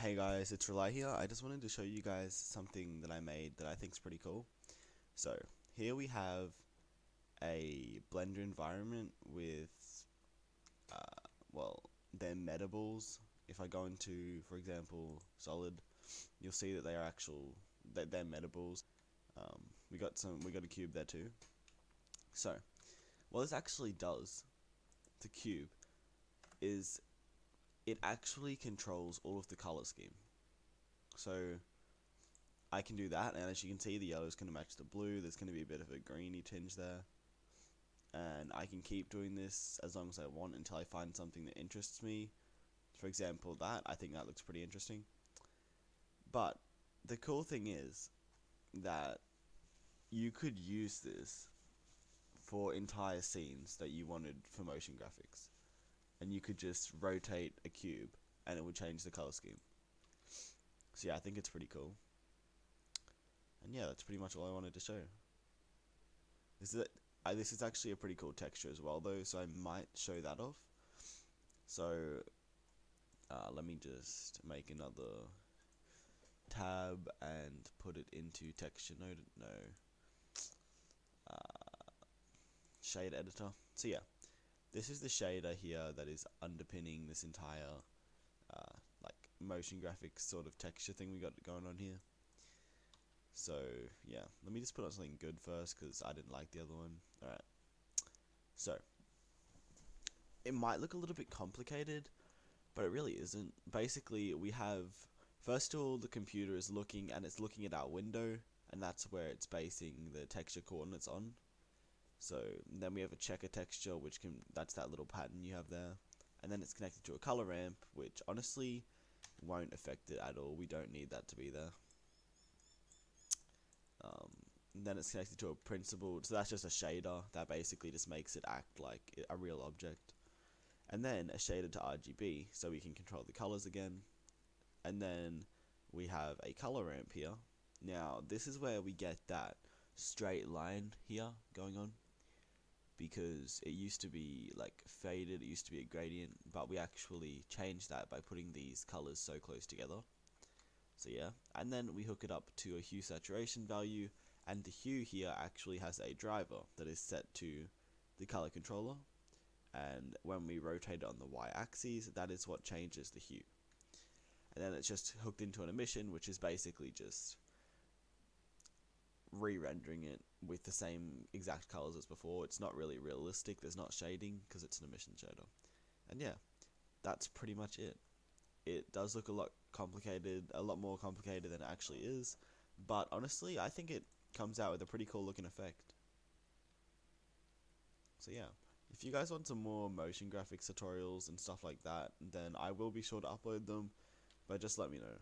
Hey guys, it's Relay here. I just wanted to show you guys something that I made that I think is pretty cool. So, here we have a Blender environment with, well, their metables. If I go into, for example, Solid, you'll see that they are they're metables. We got a cube there too. So, what this actually does, the cube, is it actually controls all of the color scheme. So, I can do that, and as you can see, the yellow is going to match the blue. There's going to be a bit of a greeny tinge there, and I can keep doing this as long as I want until I find something that interests me. For example, I think that looks pretty interesting. But the cool thing is that you could use this for entire scenes that you wanted for motion graphics, and you could just rotate a cube and it would change the color scheme. So yeah, I think it's pretty cool. And yeah, that's pretty much all I wanted to show. This is actually a pretty cool texture as well though, so I might show that off. So let me just make another tab and put it into texture node. No, shade editor. So yeah, this is the shader here that is underpinning this entire like motion graphics sort of texture thing we got going on here. So yeah, let me just put on something good first because I didn't like the other one. Alright, so it might look a little bit complicated, but it really isn't. Basically, we have, first of all, the computer is looking, and it's looking at our window, and that's where it's basing the texture coordinates on. So then we have a checker texture, that's that little pattern you have there, and then it's connected to a color ramp, which honestly won't affect it at all. We don't need that to be there. And then it's connected to a principled, so that's just a shader that basically just makes it act like a real object. And then a shader to RGB, so we can control the colors again. And then we have a color ramp here. Now this is where we get that straight line here going on, because it used to be like faded, it used to be a gradient, but we actually changed that by putting these colors so close together. So yeah, and then we hook it up to a hue saturation value, and the hue here actually has a driver that is set to the color controller, and when we rotate it on the y-axis, that is what changes the hue. And then it's just hooked into an emission, which is basically just re-rendering it with the same exact colors as before. It's not really realistic, there's not shading because it's an emission shader. And yeah, that's pretty much it. It does look a lot more complicated than it actually is, but honestly, I think it comes out with a pretty cool looking effect. So yeah, if you guys want some more motion graphics tutorials and stuff like that, then I will be sure to upload them, but just let me know.